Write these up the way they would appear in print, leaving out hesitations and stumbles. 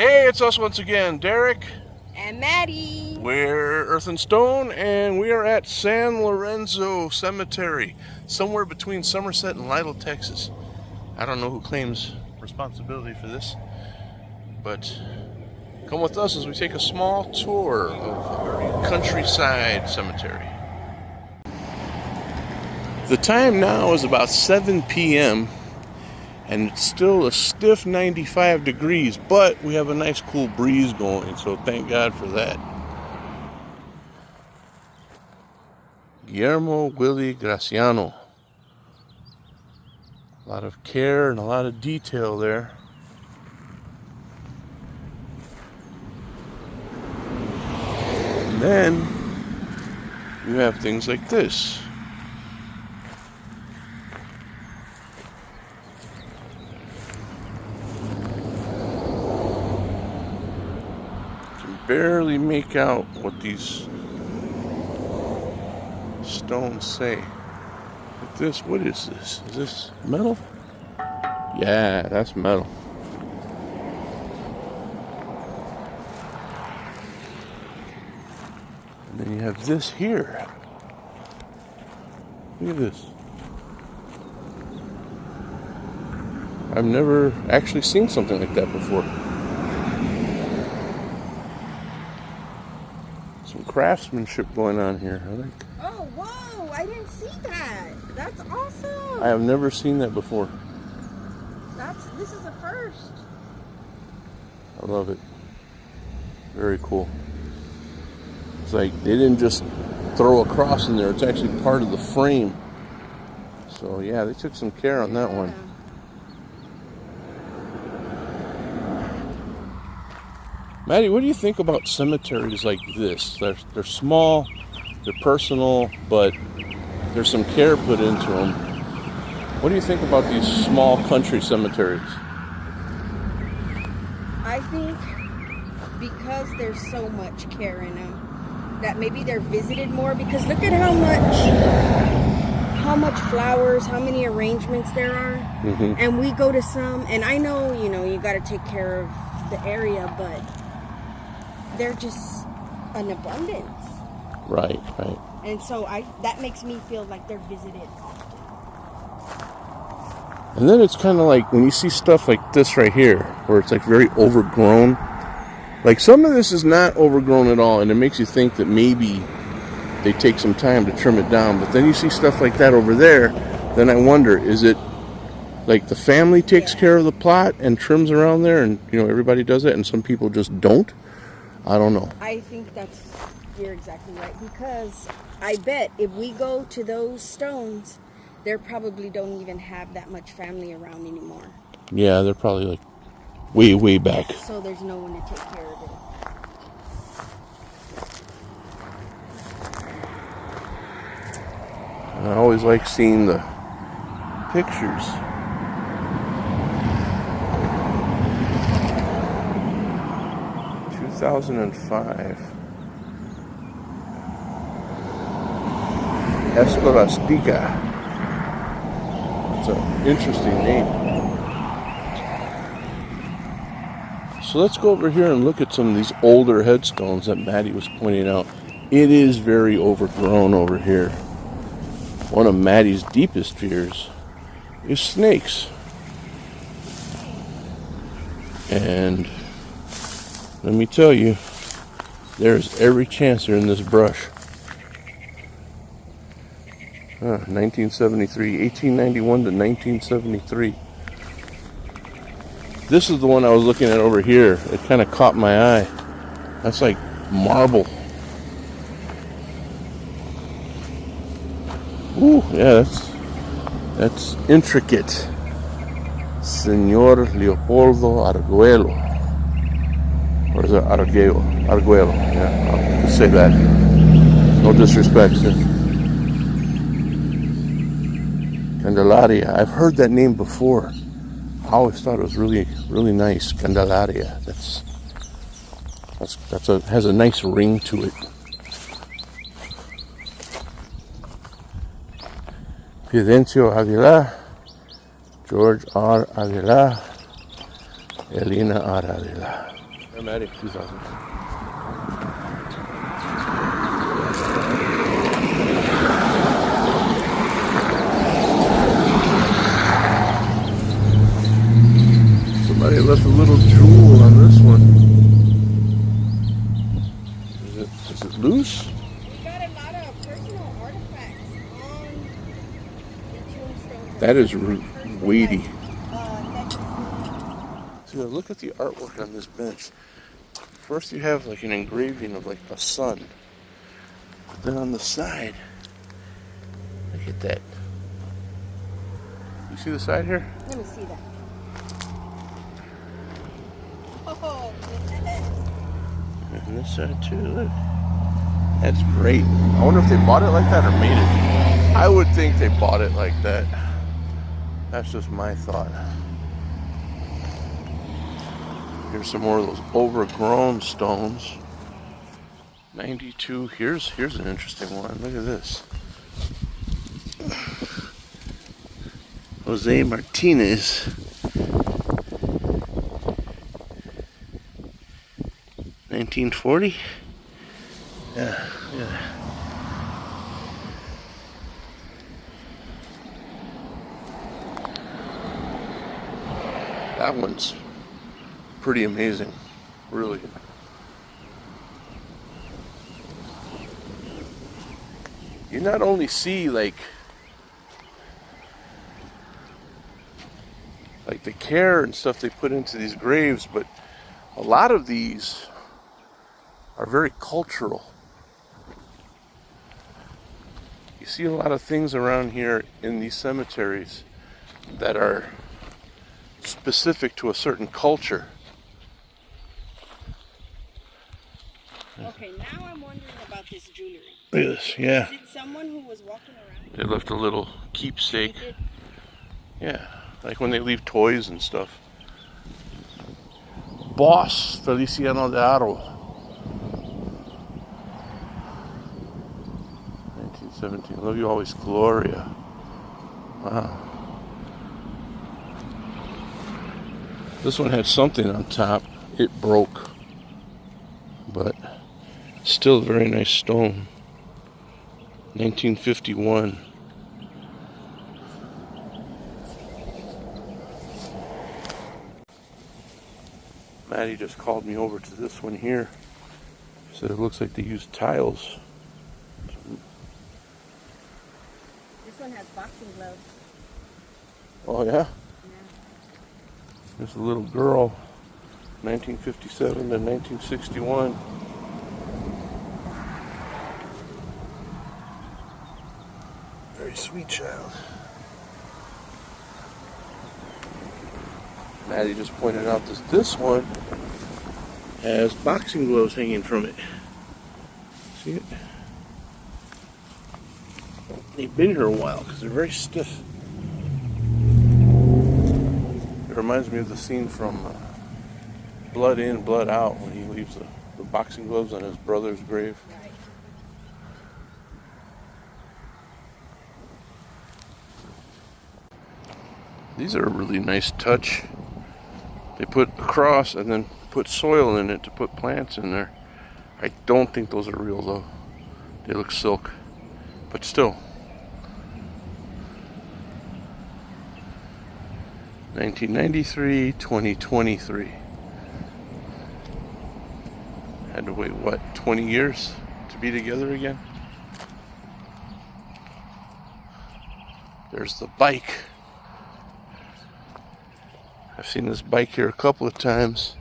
Hey, it's us once again, Derek. And Maddie. We're Earth and Stone, and we are at San Lorenzo Cemetery, somewhere between Somerset and Lytle, Texas. I don't know who claims responsibility for this, but come with us as we take a small tour of a countryside cemetery. The time now is about 7 p.m. and it's still a stiff 95 degrees, but we have a nice cool breeze going, so thank God for that. Guillermo Willie Graciano. A lot of care and a lot of detail there. And then you have things like this. Barely make out what these stones say. Like this, what is this? Is this metal? Yeah, that's metal. And then you have this here. Look at this. I've never actually seen something like that before. Some craftsmanship going on here, I think. Oh, whoa, I didn't see that. That's awesome. I have never seen that before. This is a first. I love it. Very cool. It's like they didn't just throw a cross in there, it's actually part of the frame. So yeah, they took some care on that one. Maddie, what do you think about cemeteries like this? They're small, they're personal, but there's some care put into them. What do you think about these small country cemeteries? I think because there's so much care in them, that maybe they're visited more, because look at how much flowers, how many arrangements there are. Mm-hmm. And we go to some, and I know, you got to take care of the area, but they're just an abundance. Right. And so that makes me feel like they're visited often. And then it's kind of like when you see stuff like this right here, where it's like very overgrown. Like some of this is not overgrown at all, and it makes you think that maybe they take some time to trim it down. But then you see stuff like that over there, then I wonder, is it like the family takes care of the plot and trims around there, and everybody does it, and some people just don't? I don't know. I think you're exactly right, because I bet if we go to those stones, they probably don't even have that much family around anymore. Yeah, they're probably like way back. So there's no one to take care of it. And I always like seeing the pictures. In 2005. Escolastica. It's an interesting name. So let's go over here and look at some of these older headstones that Maddie was pointing out. It is very overgrown over here. One of Maddie's deepest fears is snakes. And let me tell you, there's every chance they're in this brush. 1891 to 1973. This is the one I was looking at over here. It kind of caught my eye. That's like marble. Ooh, yeah, that's intricate. Señor Leopoldo Arguello. Or is it Arguello? Arguello, yeah, I'll just say that. No disrespect. Candelaria. I've heard that name before. I always thought it was really, really nice. Candelaria. Has a nice ring to it. Fidencio Aguilar, George R. Aguilar, Elena R. Aguilar. I'm adding 2000. Somebody left a little jewel on this one. Is it loose? We got a lot of personal artifacts on the tombstones. That is weighty. Necklaces. So look at the artwork on this bench. First you have like an engraving of like a sun. But then on the side, look at that. You see the side here? Let me see that. Oh, yes. And this side too, look. That's great. I wonder if they bought it like that or made it. I would think they bought it like that. That's just my thought. Here's some more of those overgrown stones. 92. Here's an interesting one. Look at this. Jose Martinez. 1940. Yeah. That one's pretty amazing, really. You not only see like the care and stuff they put into these graves, but a lot of these are very cultural. You see a lot of things around here in these cemeteries that are specific to a certain culture. Okay, now I'm wondering about this jewelry. Look at this, yeah. Is it someone who was walking around? They left a little keepsake. They did. Yeah, like when they leave toys and stuff. Boss Feliciano de Aro. 1917. Love you always, Gloria. Wow. This one had something on top. It broke. But still a very nice stone. 1951. Maddie just called me over to this one here. Said it looks like they used tiles. This one has boxing gloves. Oh yeah? There's a little girl, 1957 to 1961. Very sweet child. Maddie just pointed out this one has boxing gloves hanging from it. See it? They've been here a while because they're very stiff. It reminds me of the scene from Blood In, Blood Out when he leaves the boxing gloves on his brother's grave. Right. These are a really nice touch. They put a cross and then put soil in it to put plants in there. I don't think those are real though. They look silk, but still. 1993, 2023. Had to wait, what, 20 years to be together again? There's the bike. I've seen this bike here a couple of times.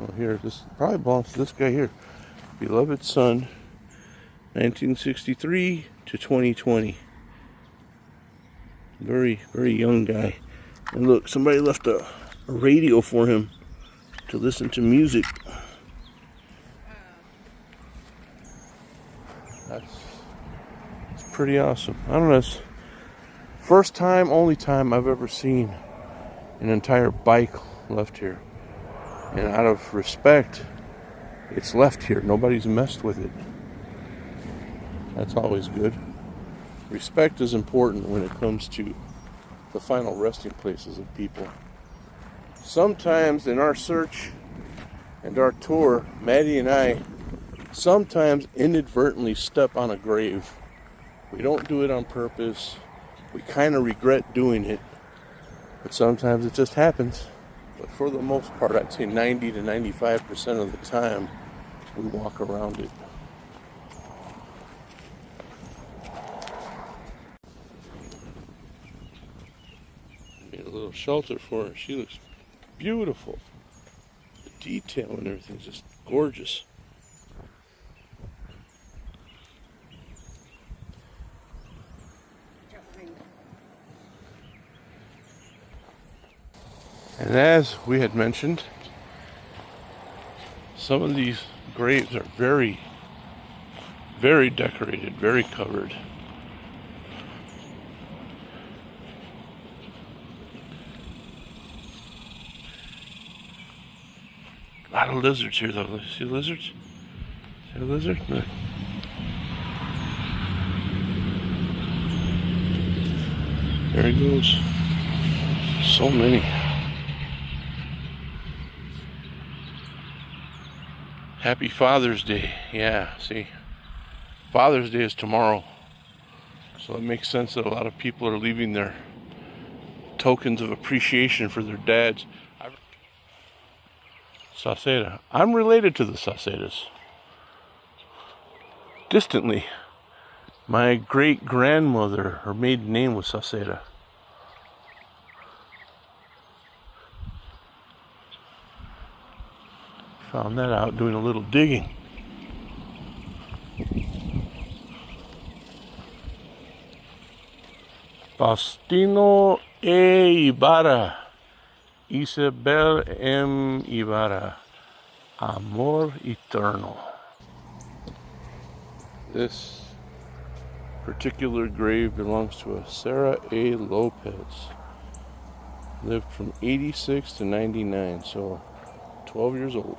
Oh, here, this probably belongs to this guy here. Beloved son, 1963 to 2020. Very, very young guy. And look, somebody left a radio for him to listen to music. That's pretty awesome. I don't know, it's first time, only time I've ever seen an entire bike left here. And out of respect, it's left here. Nobody's messed with it. That's always good. Respect is important when it comes to the final resting places of people. sometimes in our search and our tour, Maddie and I sometimes inadvertently step on a grave. We don't do it on purpose. We kind of regret doing it, but sometimes it just happens. But for the most part, I'd say 90 to 95% of the time, we walk around it. Made a little shelter for her. She looks beautiful. The detail and everything's just gorgeous. And as we had mentioned, some of these graves are very, very decorated, very covered. A lot of lizards here, though. See lizards? See a lizard? Look. There he goes. So many. Happy Father's Day. Yeah, see, Father's Day is tomorrow. So it makes sense that a lot of people are leaving their tokens of appreciation for their dads. Sauceda. I'm related to the Saucedas. Distantly. My great-grandmother, her maiden name was Sauceda. Found that out doing a little digging. Faustino E. Ibarra. Isabel M. Ibarra. Amor Eterno. This particular grave belongs to a Sarah A. Lopez. Lived from 86 to 99, so 12 years old.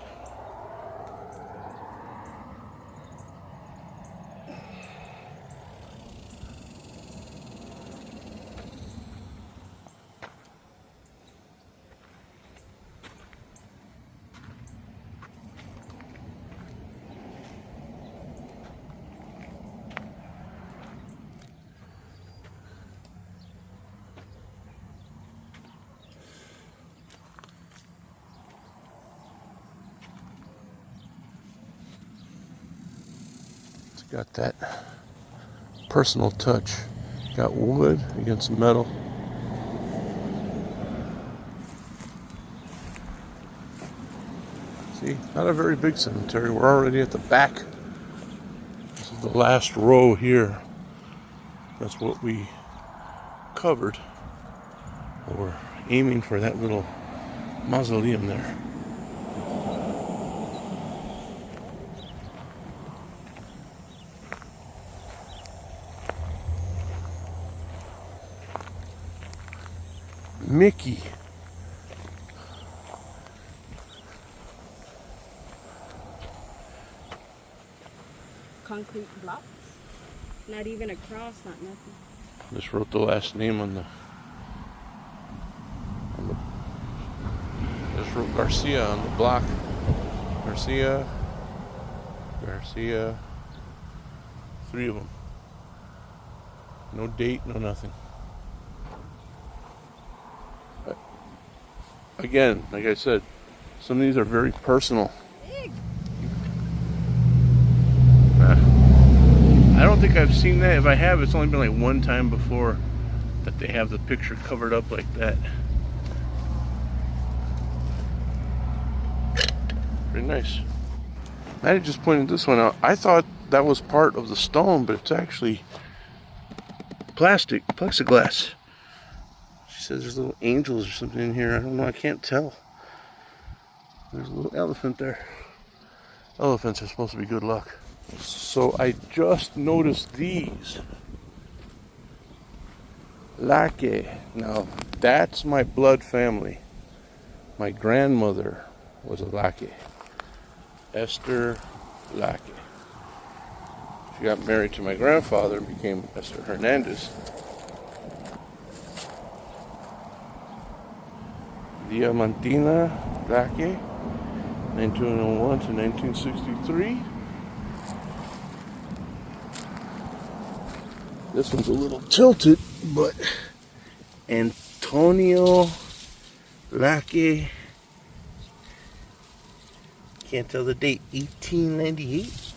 Got that personal touch. Got wood against metal. See, not a very big cemetery. We're already at the back. This is the last row here. That's what we covered. We're aiming for that little mausoleum there. Mickey. Concrete blocks. Not even a cross, not nothing. Just wrote the last name on the just wrote Garcia on the block. Garcia. 3 of them. No date, no nothing. Again, like I said, some of these are very personal. I don't think I've seen that. If I have, it's only been like one time before that they have the picture covered up like that. Very nice. Maddie just pointed this one out. I thought that was part of the stone, but it's actually plastic, plexiglass. She says there's little angels or something in here. I don't know, I can't tell. There's a little elephant there. Elephants are supposed to be good luck. So I just noticed these. Laque. Now, that's my blood family. My grandmother was a Laque. Esther Laque. She got married to my grandfather and became Esther Hernandez. Diamantina Laque, 1901 to 1963. This one's a little tilted, but Antonio Laque, can't tell the date, 1898.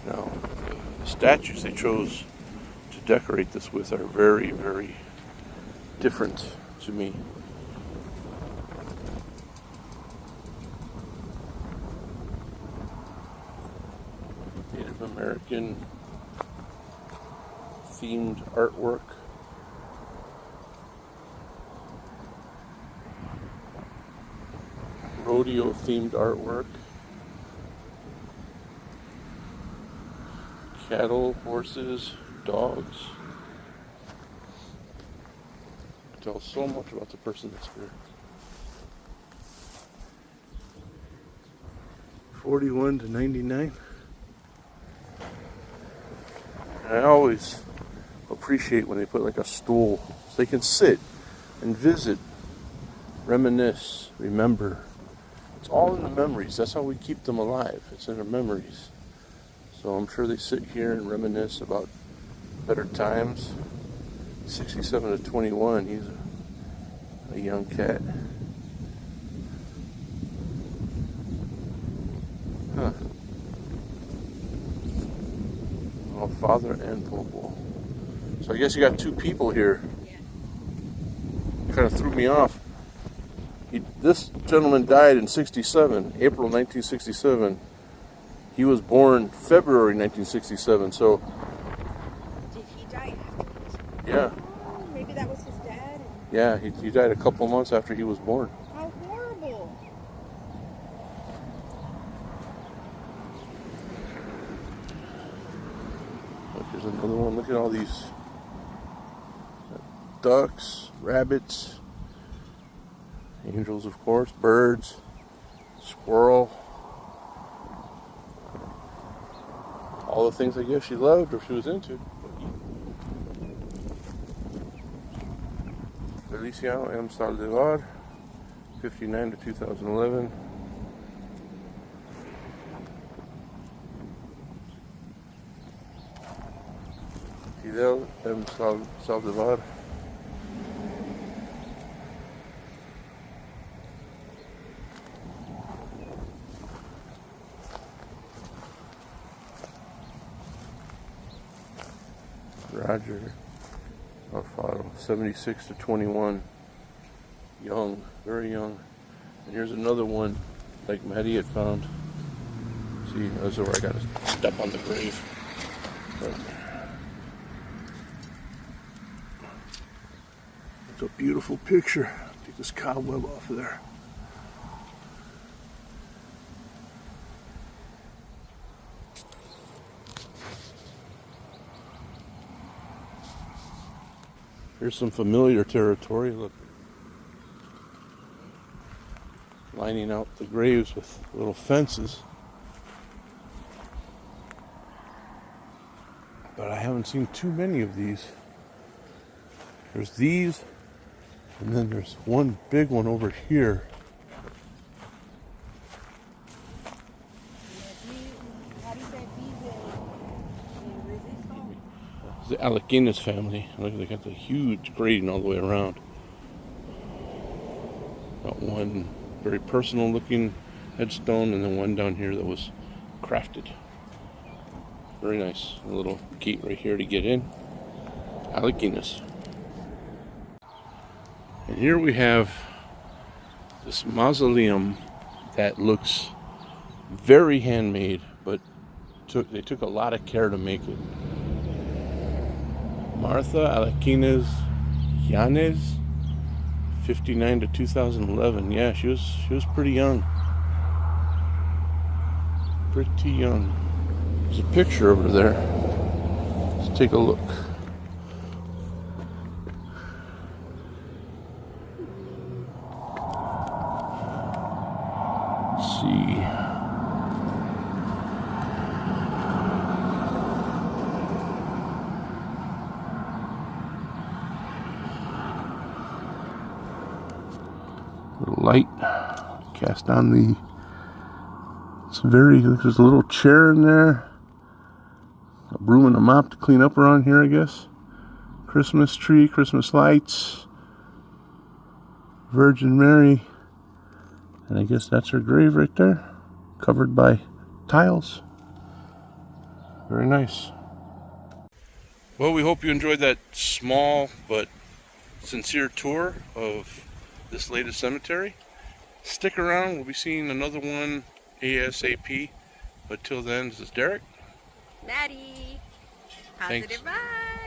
Now, the statues they chose to decorate this with are very, very different to me. Native American themed artwork. Rodeo themed artwork. Cattle, horses, dogs. It tells so much about the person that's here. 41 to 99. I always appreciate when they put like a stool so they can sit and visit, reminisce, remember. It's all in the memories. That's how we keep them alive. It's in our memories. So I'm sure they sit here and reminisce about better times. 67 to 21, he's a young cat. Huh. Oh, father and Popo. So I guess you got two people here. Kind of threw me off. This gentleman died in 67, April 1967. He was born February 1967, so... Did he die afterwards? Yeah. Oh, maybe that was his dad? Yeah, he died a couple months after he was born. How horrible. Look, there's another one. Look at all these ducks, rabbits, angels, of course, birds, squirrel. All the things I guess she loved or she was into. Feliciano M. Saldivar, 59 to 2011. Fidel M. Saldivar. Roger Alfaro, 76 to 21. Young, very young. And here's another one like Maddie had found. See, that's where I gotta step on the grave. But it's a beautiful picture. Take this cobweb off of there. Here's some familiar territory. Look, lining out the graves with little fences. But I haven't seen too many of these. There's these, and then there's one big one over here. The Alaquines family. Look, they got the huge grading all the way around. Got one very personal looking headstone, and then one down here that was crafted. Very nice. A little gate right here to get in. Alaquines. And here we have this mausoleum that looks very handmade, but they took a lot of care to make it. Martha Alaquines Yanez, 59 to 2011. Yeah, she was pretty young. Pretty young. There's a picture over there. Let's take a look. Let's see. Little light. Cast on the. It's very. There's a little chair in there. A broom and a mop to clean up around here, I guess. Christmas tree, Christmas lights. Virgin Mary. And I guess that's her grave right there. Covered by tiles. Very nice. Well, we hope you enjoyed that small but sincere tour of this latest cemetery. Stick around, we'll be seeing another one ASAP. But till then, this is Derek. Maddie. Thanks. Positive vibes.